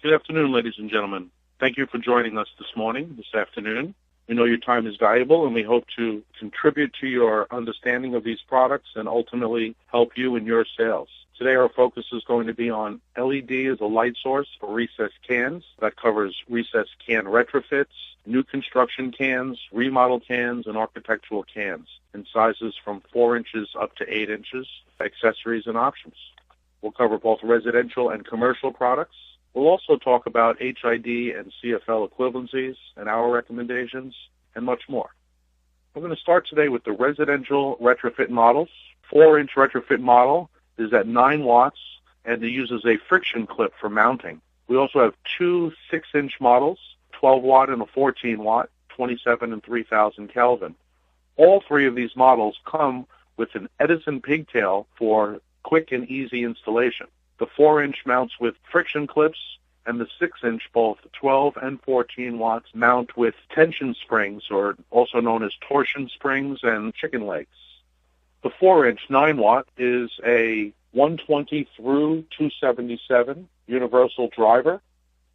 Good afternoon, ladies and gentlemen. Thank you for joining us this afternoon. We know your time is valuable, and we hope to contribute to your understanding of these products and ultimately help you in your sales. Today our focus is going to be on LED as a light source for recessed cans. That covers recessed can retrofits, new construction cans, remodel cans, and architectural cans in sizes from 4 inches up to 8 inches, accessories and options. We'll cover both residential and commercial products. We'll also talk about HID and CFL equivalencies and our recommendations and much more. We're going to start today with the residential retrofit models. 4-inch retrofit model is at 9 watts and it uses a friction clip for mounting. We also have 2 6-inch models, 12 watt and a 14 watt, 27 and 3000 Kelvin. All 3 of these models come with an Edison pigtail for quick and easy installation. The 4-inch mounts with friction clips, and the 6-inch, both 12 and 14 watts, mount with tension springs, or also known as torsion springs and chicken legs. The 4-inch 9 watt is a 120 through 277 universal driver.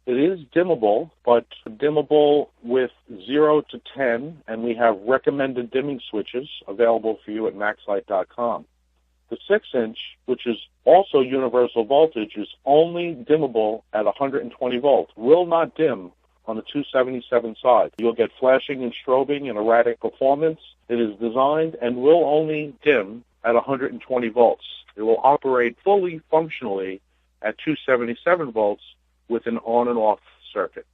It is dimmable, but dimmable with 0 to 10, and we have recommended dimming switches available for you at MaxLite.com. The 6-inch, which is also universal voltage, is only dimmable at 120 volts. Will not dim on the 277 side. You'll get flashing and strobing and erratic performance. It is designed and will only dim at 120 volts. It will operate fully functionally at 277 volts with an on and off circuit.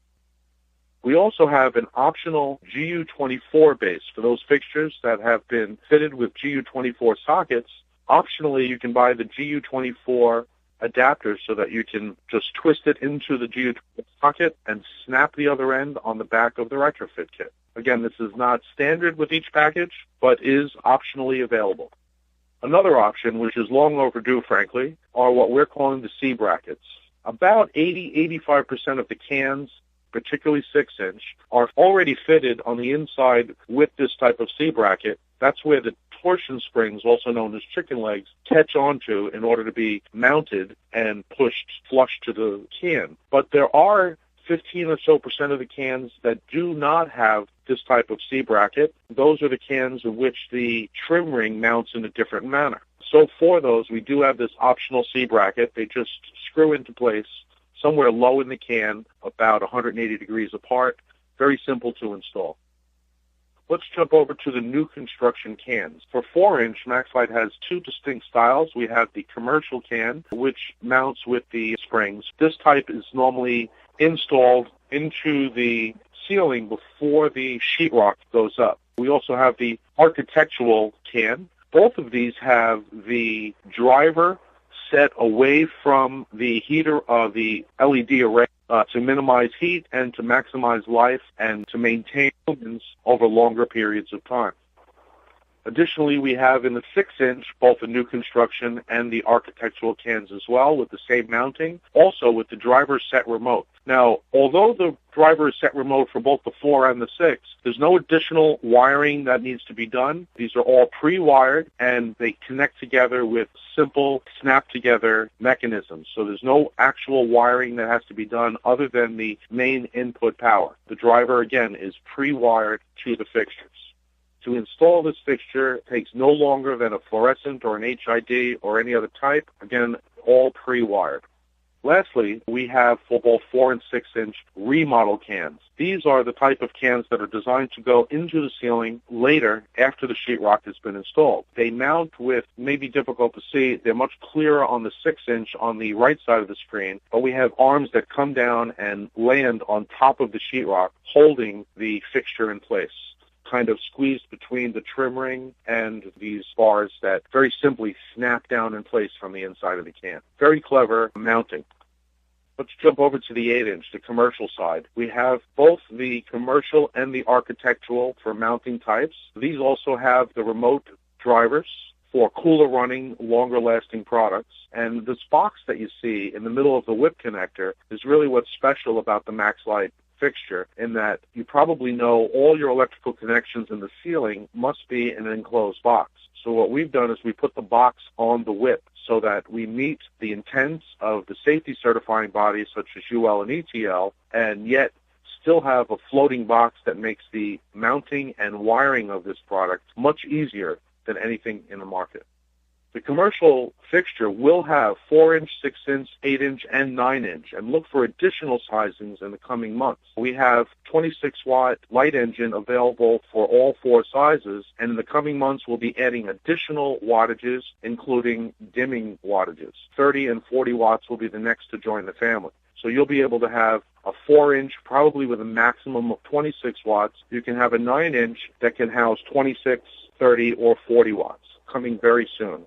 We also have an optional GU24 base for those fixtures that have been fitted with GU24 sockets. Optionally, you can buy the GU24 adapter so that you can just twist it into the GU24 socket and snap the other end on the back of the retrofit kit. Again, this is not standard with each package, but is optionally available. Another option, which is long overdue, frankly, are what we're calling the C brackets. About 80-85% of the cans, particularly 6-inch, are already fitted on the inside with this type of C bracket. That's where the torsion springs, also known as chicken legs, catch onto in order to be mounted and pushed flush to the can. But there are 15 or so % of the cans that do not have this type of C bracket. Those are the cans in which the trim ring mounts in a different manner. So for those, we do have this optional C bracket. They just screw into place somewhere low in the can, about 180 degrees apart. Very simple to install. Let's jump over to the new construction cans. For 4-inch, MaxLite has 2 distinct styles. We have the commercial can, which mounts with the springs. This type is normally installed into the ceiling before the sheetrock goes up. We also have the architectural can. Both of these have the driver set away from the heater of the LED array to minimize heat and to maximize life and to maintain lumens over longer periods of time. Additionally, we have in the 6-inch both the new construction and the architectural cans as well with the same mounting, also with the driver set remote. Now, although the driver is set remote for both the 4 and the 6, there's no additional wiring that needs to be done. These are all pre-wired and they connect together with simple snap-together mechanisms. So there's no actual wiring that has to be done other than the main input power. The driver, again, is pre-wired to the fixtures. To install this fixture takes no longer than a fluorescent or an HID or any other type. Again, all pre-wired. Lastly, we have for both 4 and 6-inch remodel cans. These are the type of cans that are designed to go into the ceiling later after the sheetrock has been installed. They mount with, maybe difficult to see, they're much clearer on the 6-inch on the right side of the screen, but we have arms that come down and land on top of the sheetrock, holding the fixture in place, kind of squeezed between the trim ring and these bars that very simply snap down in place from the inside of the can. Very clever mounting. Let's jump over to the 8-inch, the commercial side. We have both the commercial and the architectural for mounting types. These also have the remote drivers for cooler running, longer lasting products. And this box that you see in the middle of the whip connector is really what's special about the MaxLite fixture, in that you probably know all your electrical connections in the ceiling must be in an enclosed box. So what we've done is we put the box on the whip so that we meet the intents of the safety certifying bodies such as UL and ETL, and yet still have a floating box that makes the mounting and wiring of this product much easier than anything in the market. The commercial fixture will have 4-inch, 6-inch, 8-inch, and 9-inch, and look for additional sizings in the coming months. We have 26-watt light engine available for all 4 sizes, and in the coming months we'll be adding additional wattages, including dimming wattages. 30 and 40 watts will be the next to join the family. So you'll be able to have a 4-inch, probably with a maximum of 26 watts. You can have a 9-inch that can house 26, 30, or 40 watts, coming very soon.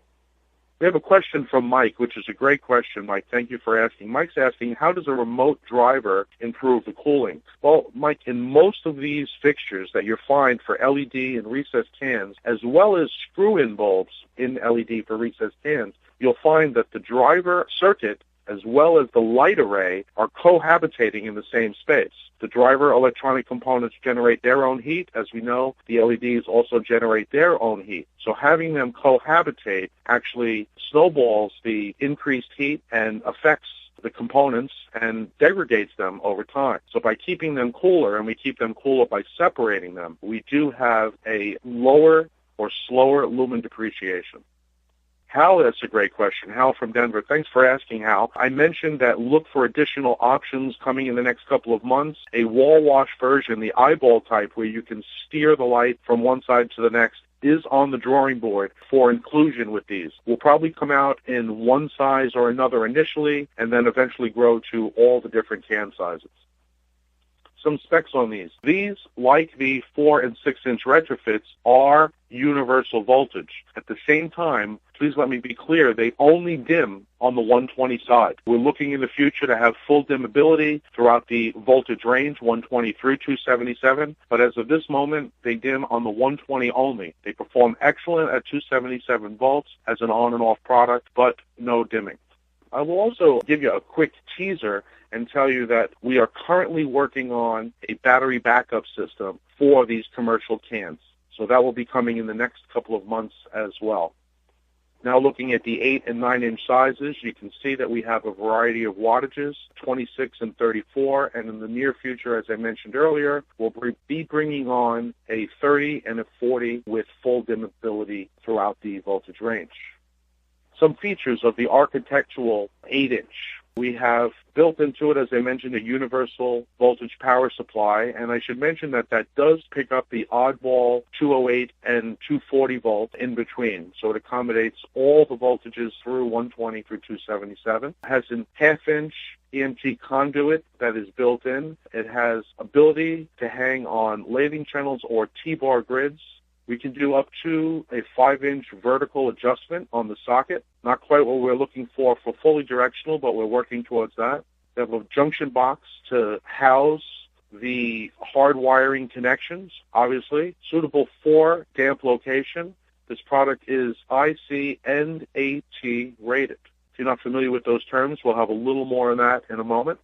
We have a question from Mike, which is a great question, Mike. Thank you for asking. Mike's asking, how does a remote driver improve the cooling? Well, Mike, in most of these fixtures that you find for LED and recessed cans, as well as screw-in bulbs in LED for recessed cans, you'll find that the driver circuit as well as the light array are cohabitating in the same space. The driver electronic components generate their own heat. As we know, the LEDs also generate their own heat. So having them cohabitate actually snowballs the increased heat and affects the components and degrades them over time. So by keeping them cooler, and we keep them cooler by separating them, we do have a lower or slower lumen depreciation. Hal, that's a great question. Hal from Denver. Thanks for asking, Hal. I mentioned that look for additional options coming in the next couple of months. A wall wash version, the eyeball type, where you can steer the light from one side to the next, is on the drawing board for inclusion with these. We'll probably come out in one size or another initially, and then eventually grow to all the different can sizes. Some specs on these. These, like the 4- and 6-inch retrofits, are universal voltage. At the same time, please let me be clear, they only dim on the 120 side. We're looking in the future to have full dimmability throughout the voltage range, 120 through 277, but as of this moment, they dim on the 120 only. They perform excellent at 277 volts as an on and off product, but no dimming. I will also give you a quick teaser and tell you that we are currently working on a battery backup system for these commercial cans. So that will be coming in the next couple of months as well. Now looking at the 8 and 9-inch sizes, you can see that we have a variety of wattages, 26 and 34, and in the near future, as I mentioned earlier, we'll be bringing on a 30 and a 40 with full dimmability throughout the voltage range. Some features of the architectural 8-inch. We have built into it, as I mentioned, a universal voltage power supply, and I should mention that that does pick up the oddball 208 and 240 volt in between, so it accommodates all the voltages through 120 through 277. It has a half-inch EMT conduit that is built in. It has ability to hang on lathing channels or T-bar grids. We can do up to a 5-inch vertical adjustment on the socket. Not quite what we're looking for fully directional, but we're working towards that. We have a junction box to house the hard wiring connections, obviously. Suitable for damp location. This product is IC and AT rated. If you're not familiar with those terms, we'll have a little more on that in a moment.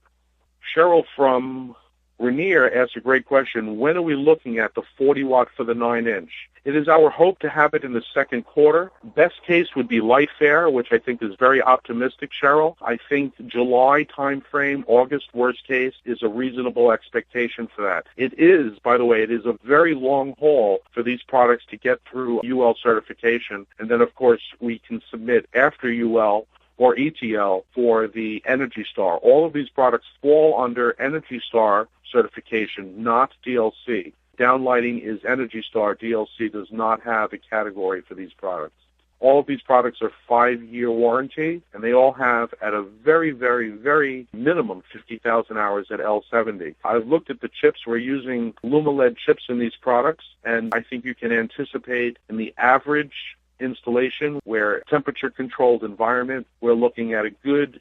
Cheryl from Rainier asked a great question. When are we looking at the 40 watt for the 9-inch? It is our hope to have it in the second quarter. Best case would be light fair, which I think is very optimistic, Cheryl. I think July timeframe, August worst case, is a reasonable expectation for that. It is, by the way, it is a very long haul for these products to get through UL certification. And then, of course, we can submit after UL or ETL for the Energy Star. All of these products fall under Energy Star certification, not DLC. Downlighting is Energy Star. DLC does not have a category for these products. All of these products are 5-year warranty, and they all have, at a very, very, very minimum, 50,000 hours at L70. I've looked at the chips. We're using LumaLED chips in these products, and I think you can anticipate in the average installation where temperature-controlled environment, we're looking at a good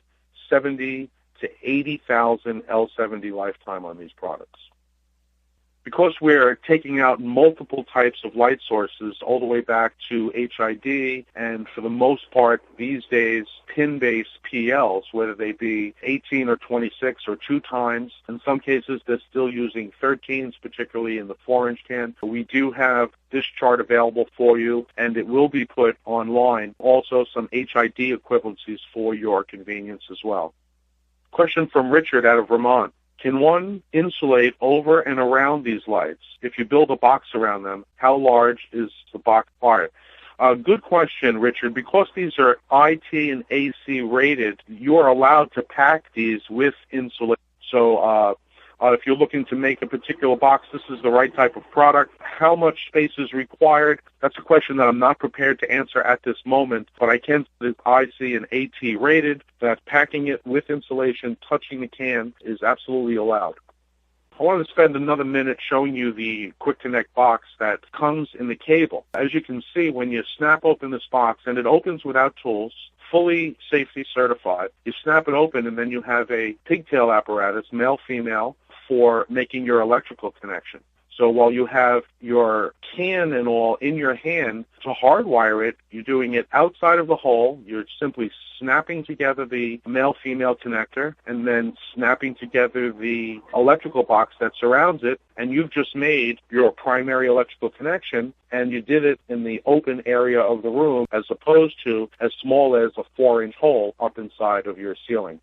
70 to 80,000 L70 lifetime on these products. Because we're taking out multiple types of light sources all the way back to HID, and for the most part these days pin-based PLs, whether they be 18 or 26 or 2 times. In some cases they're still using 13s, particularly in the 4-inch can. We do have this chart available for you, and it will be put online. Also some HID equivalencies for your convenience as well. Question from Richard out of Vermont. Can one insulate over and around these lights? If you build a box around them, how large is the box part? Good question, Richard. Because these are IT and AC rated, you are allowed to pack these with insulation. So if you're looking to make a particular box, this is the right type of product. How much space is required? That's a question that I'm not prepared to answer at this moment, but I can say that IC and AT rated, that packing it with insulation, touching the can, is absolutely allowed. I want to spend another minute showing you the Quick Connect box that comes in the cable. As you can see, when you snap open this box, and it opens without tools, fully safety certified, you snap it open and then you have a pigtail apparatus, male-female, for making your electrical connection. So while you have your can and all in your hand, to hardwire it, you're doing it outside of the hole. You're simply snapping together the male-female connector and then snapping together the electrical box that surrounds it, and you've just made your primary electrical connection, and you did it in the open area of the room as opposed to as small as a 4-inch hole up inside of your ceiling.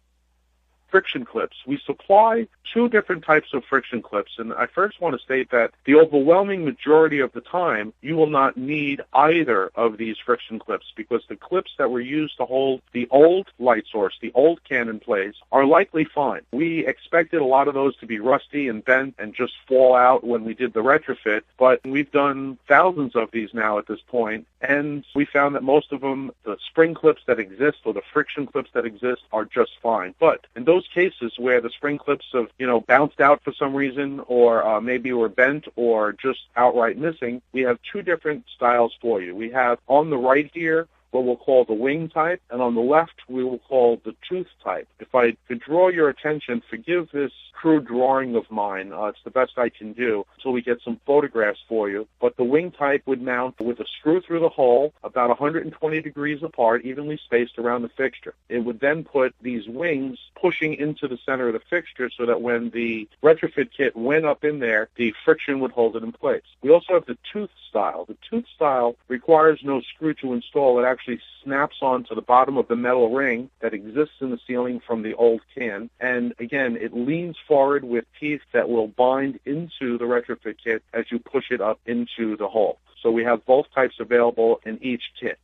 Friction clips. We supply 2 different types of friction clips, and I first want to state that the overwhelming majority of the time you will not need either of these friction clips, because the clips that were used to hold the old light source, the old can in place, are likely fine. We expected a lot of those to be rusty and bent and just fall out when we did the retrofit, but we've done thousands of these now at this point, and we found that most of them, the spring clips that exist or the friction clips that exist, are just fine. But in those cases where the spring clips have, bounced out for some reason, or maybe were bent or just outright missing, we have 2 different styles for you. We have on the right here what we'll call the wing type, and on the left we will call the tooth type. If I could draw your attention, forgive this crude drawing of mine, it's the best I can do until we get some photographs for you, but the wing type would mount with a screw through the hole about 120 degrees apart, evenly spaced around the fixture. It would then put these wings pushing into the center of the fixture so that when the retrofit kit went up in there, the friction would hold it in place. We also have the tooth style. The tooth style requires no screw to install. It actually snaps onto the bottom of the metal ring that exists in the ceiling from the old can, and again, it leans forward with teeth that will bind into the retrofit kit as you push it up into the hole. So we have both types available in each kit.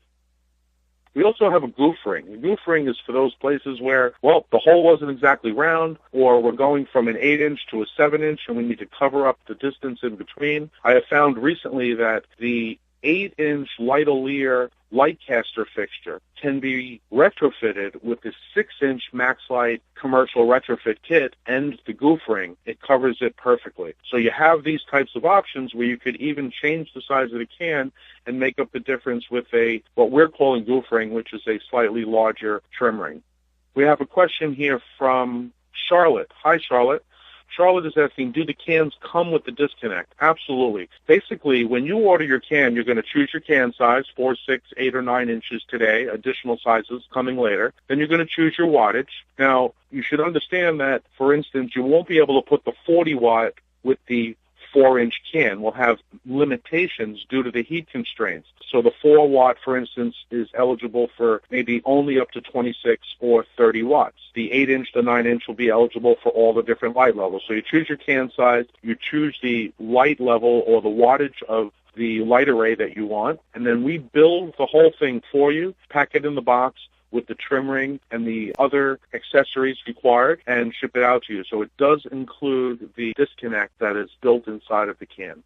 We also have a goof ring. The goof ring is for those places where, the hole wasn't exactly round, or we're going from an 8-inch to a 7-inch and we need to cover up the distance in between. I have found recently that the 8-inch Lightolier light caster fixture can be retrofitted with the 6-inch MaxLite commercial retrofit kit and the goof ring. It covers it perfectly. So you have these types of options where you could even change the size of the can and make up the difference with what we're calling goof ring, which is a slightly larger trim ring. We have a question here from Charlotte. Hi, Charlotte. Charlotte is asking, do the cans come with the disconnect? Absolutely. Basically, when you order your can, you're going to choose your can size, 4, 6, 8, or 9 inches today, additional sizes coming later. Then you're going to choose your wattage. Now, you should understand that, for instance, you won't be able to put the 40 watt with the 4-inch can. Will have limitations due to the heat constraints. So the 4 watt, for instance, is eligible for maybe only up to 26 or 30 watts. The 8-inch, the 9-inch will be eligible for all the different light levels. So you choose your can size, you choose the light level or the wattage of the light array that you want, and then we build the whole thing for you, pack it in the box with the trim ring and the other accessories required, and ship it out to you. So it does include the disconnect that is built inside of the can.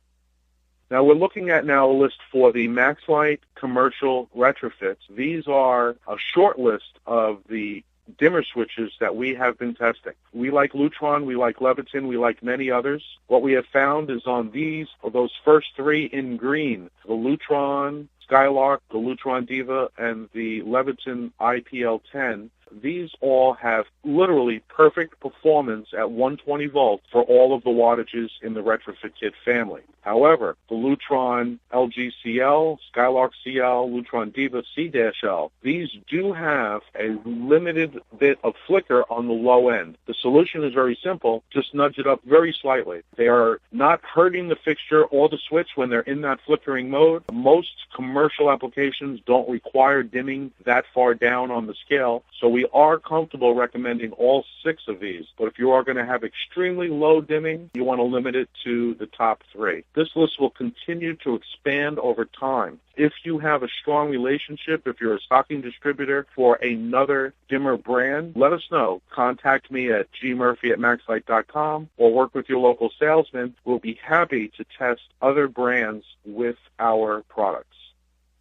Now we're looking at a list for the MaxLite commercial retrofits. These are a short list of the dimmer switches that we have been testing. We like Lutron, we like Leviton, we like many others. What we have found is on these, or those first 3 in green, the Lutron Skylark, the Lutron Diva, and the Leviton IPL10, These all have literally perfect performance at 120 volts for all of the wattages in the retrofit kit family. However, the Lutron LG-CL, Skylark CL, Lutron Diva C-L, these do have a limited bit of flicker on the low end. The solution is very simple. Just nudge it up very slightly. They are not hurting the fixture or the switch when they're in that flickering mode. Most commercial applications don't require dimming that far down on the scale, so we are comfortable recommending all 6 of these. But if you are going to have extremely low dimming, you want to limit it to the top 3. This list will continue to expand over time. If you have a strong relationship, if you're a stocking distributor for another dimmer brand, let us know. Contact me at gmurphy@maxlite.com or work with your local salesman. We'll be happy to test other brands with our products.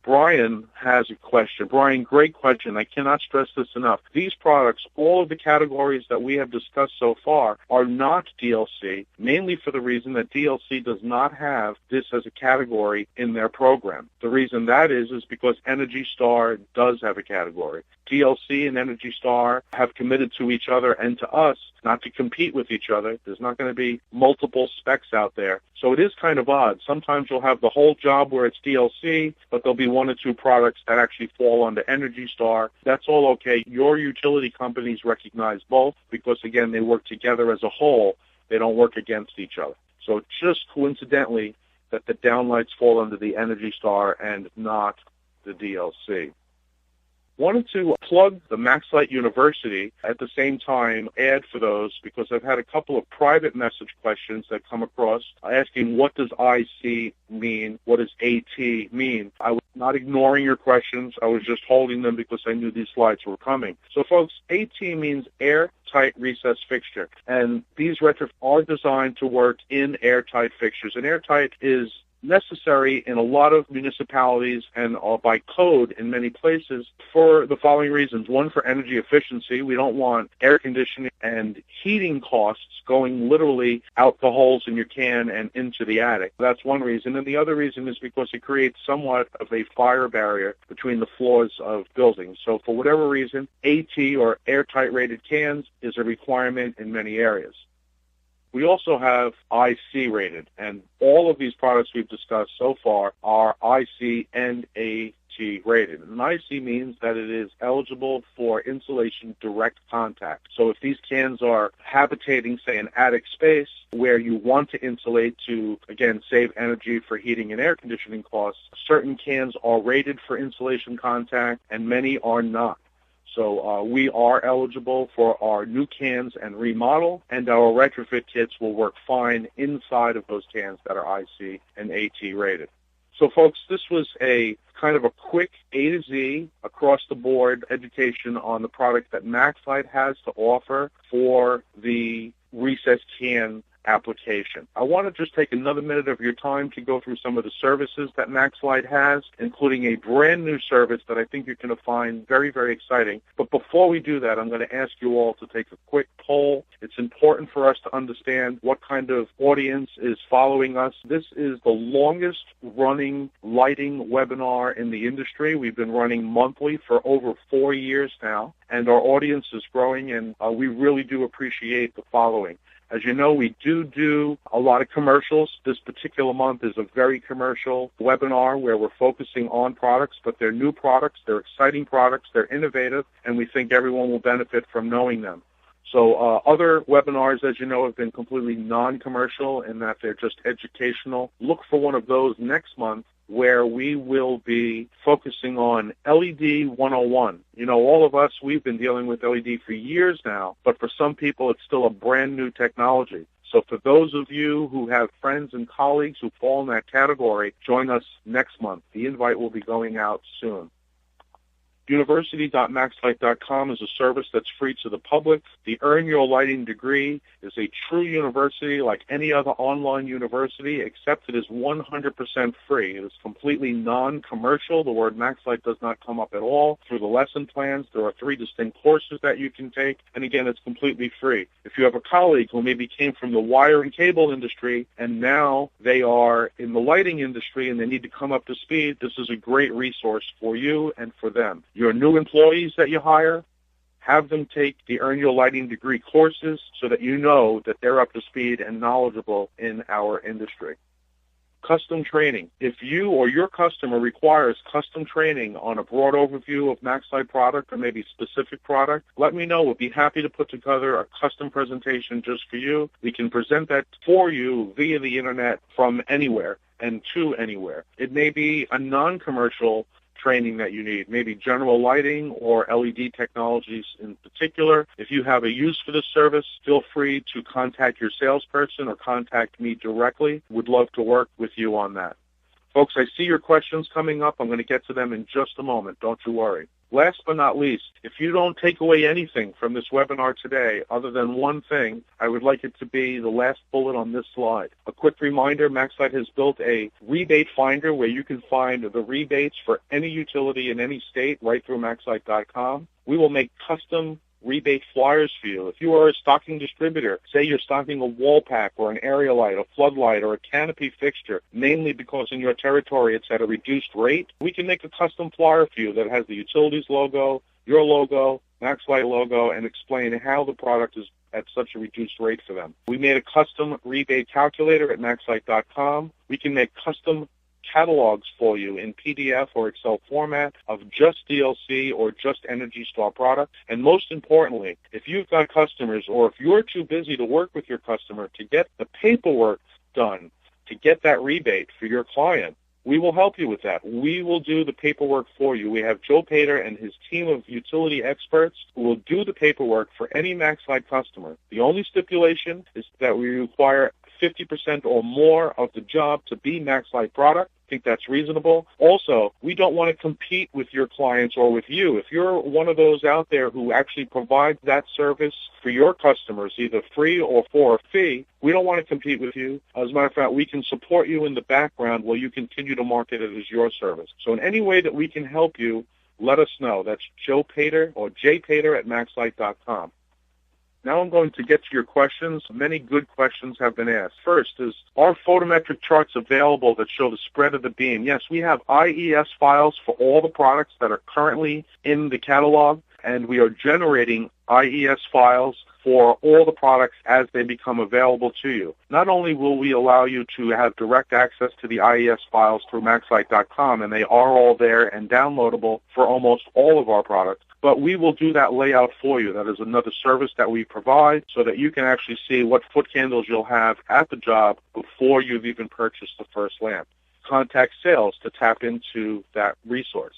Brian has a question. Brian, great question. I cannot stress this enough. These products, all of the categories that we have discussed so far, are not DLC, mainly for the reason that DLC does not have this as a category in their program. The reason that is because Energy Star does have a category. DLC and Energy Star have committed to each other and to us not to compete with each other. There's not going to be multiple specs out there. So it is kind of odd. Sometimes you'll have the whole job where it's DLC, but there'll be 1 or 2 products that actually fall under Energy Star. That's all okay. Your utility companies recognize both because, again, they work together as a whole. They don't work against each other. So just coincidentally that the downlights fall under the Energy Star and not the DLC. Wanted to plug the MaxLite University at the same time, add for those, because I've had a couple of private message questions that come across asking what does IC mean, what does AT mean. I was not ignoring your questions, I was just holding them because I knew these slides were coming. So folks, AT means airtight recessed fixture, and these retrofits are designed to work in airtight fixtures, and airtight is necessary in a lot of municipalities and by code in many places for the following reasons. 1, for energy efficiency. We don't want air conditioning and heating costs going literally out the holes in your can and into the attic. That's one reason. And the other reason is because it creates somewhat of a fire barrier between the floors of buildings. So for whatever reason, AT or airtight rated cans is a requirement in many areas. We also have IC rated, and all of these products we've discussed so far are IC and AT rated. And IC means that it is eligible for insulation direct contact. So if these cans are habitating, say, an attic space where you want to insulate to, again, save energy for heating and air conditioning costs, certain cans are rated for insulation contact and many are not. So we are eligible for our new cans and remodel, and our retrofit kits will work fine inside of those cans that are IC and AT rated. So folks, this was a kind of a quick A to Z across the board education on the product that MaxLite has to offer for the recessed can application. I want to just take another minute of your time to go through some of the services that MaxLite has, including a brand new service that I think you're going to find very, very exciting. But before we do that, I'm going to ask you all to take a quick poll. It's important for us to understand what kind of audience is following us. This is the longest running lighting webinar in the industry. We've been running monthly for over 4 years now, and our audience is growing, and we really do appreciate the following. As you know, we do a lot of commercials. This particular month is a very commercial webinar where we're focusing on products, but they're new products, they're exciting products, they're innovative, and we think everyone will benefit from knowing them. So other webinars, as you know, have been completely non-commercial in that they're just educational. Look for one of those next month where we will be focusing on LED 101. You know, all of us, we've been dealing with LED for years now, but for some people it's still a brand new technology. So for those of you who have friends and colleagues who fall in that category, join us next month. The invite will be going out soon. University.maxlite.com is a service that's free to the public. The Earn Your Lighting degree is a true university like any other online university, except it is 100% free. It is completely non-commercial. The word MaxLite does not come up at all. Through the lesson plans, there are 3 distinct courses that you can take, and again, it's completely free. If you have a colleague who maybe came from the wire and cable industry, and now they are in the lighting industry and they need to come up to speed, this is a great resource for you and for them. Your new employees that you hire, Have them take the Earn Your Lighting Degree courses so that you know that they're up to speed and knowledgeable in our industry. Custom training. If you or your customer requires custom training on a broad overview of MaxLite product or maybe specific product, let me know. We'll be happy to put together a custom presentation just for you. We can present that for you via the internet from anywhere and to anywhere. It may be a non-commercial training that you need, maybe general lighting or LED technologies in particular. If you have a use for this service, feel free to contact your salesperson or contact me directly. Would love to work with you on that. Folks, I see your questions coming up. I'm going to get to them in just a moment. Don't you worry. Last but not least, if you don't take away anything from this webinar today other than one thing, I would like it to be the last bullet on this slide. A quick reminder, MaxLite has built a rebate finder where you can find the rebates for any utility in any state right through MaxLite.com. We will make custom rebate flyers for you. If you are a stocking distributor, say you're stocking a wall pack or an area light, a floodlight, or a canopy fixture, mainly because in your territory it's at a reduced rate, we can make a custom flyer for you that has the utilities logo, your logo, MaxLite logo, and explain how the product is at such a reduced rate for them. We made a custom rebate calculator at MaxLite.com. We can make custom catalogs for you in PDF or Excel format of just DLC or just Energy Star product. And most importantly, if you've got customers or if you're too busy to work with your customer to get the paperwork done to get that rebate for your client, we will help you with that. We will do the paperwork for you. We have Joe Pater and his team of utility experts who will do the paperwork for any MaxLite customer. The only stipulation is that we require 50% or more of the job to be MaxLite product. I think that's reasonable. Also, we don't want to compete with your clients or with you. If you're one of those out there who actually provides that service for your customers, either free or for a fee, we don't want to compete with you. As a matter of fact, we can support you in the background while you continue to market it as your service. So in any way that we can help you, let us know. That's Joe Pater or jpater at MaxLite.com. Now I'm going to get to your questions. Many good questions have been asked. First is, are photometric charts available that show the spread of the beam? Yes, we have IES files for all the products that are currently in the catalog, and we are generating IES files for all the products as they become available to you. Not only will we allow you to have direct access to the IES files through MaxLite.com, and they are all there and downloadable for almost all of our products, but we will do that layout for you. That is another service that we provide so that you can actually see what foot candles you'll have at the job before you've even purchased the first lamp. Contact sales to tap into that resource.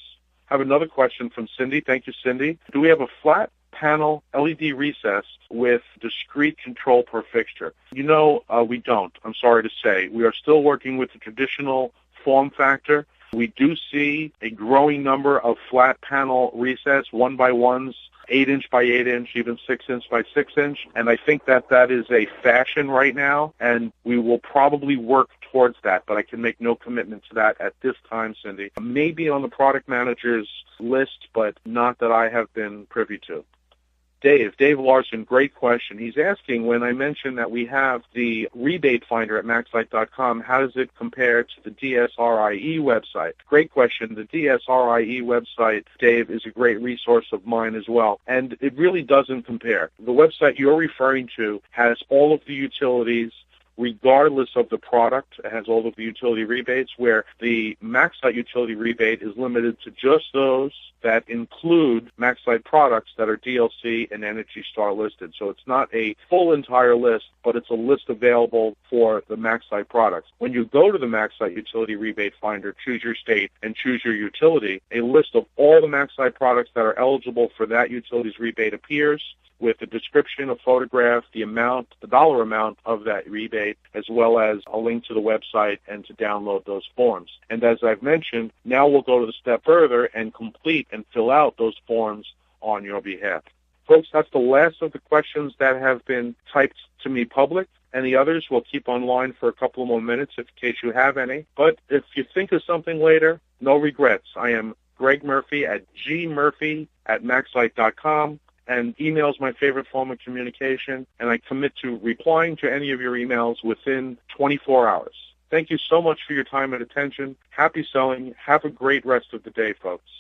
I have another question from Cindy. Thank you, Cindy. Do we have a flat panel LED recess with discrete control per fixture? We don't. I'm sorry to say. We are still working with the traditional form factor. We do see a growing number of flat panel recess, 1x1s, 8-inch by 8-inch, even 6-inch by 6-inch, and I think that is a fashion right now, and we will probably work towards that, but I can make no commitment to that at this time, Cindy. Maybe on the product manager's list, but not that I have been privy to. Dave Larson, great question. He's asking, when I mentioned that we have the rebate finder at MaxLite.com, how does it compare to the DSRIE website? Great question. The DSRIE website, Dave, is a great resource of mine as well, and it really doesn't compare. The website you're referring to has all of the utilities regardless of the product. It has all of the utility rebates, where the MaxLite utility rebate is limited to just those that include MaxLite products that are DLC and Energy Star listed. So it's not a full entire list, but it's a list available for the MaxLite products. When you go to the MaxLite utility rebate finder, choose your state and choose your utility, a list of all the MaxLite products that are eligible for that utility's rebate appears, with a description, a photograph, the dollar amount of that rebate, as well as a link to the website and to download those forms. And as I've mentioned, now we'll go to the step further and complete and fill out those forms on your behalf. Folks, that's the last of the questions that have been typed to me public. Any others, we'll keep online for a couple of more minutes in case you have any. But if you think of something later, no regrets. I am Greg Murphy at gmurphy@maxlite.com. And email is my favorite form of communication, and I commit to replying to any of your emails within 24 hours. Thank you so much for your time and attention. Happy selling. Have a great rest of the day, folks.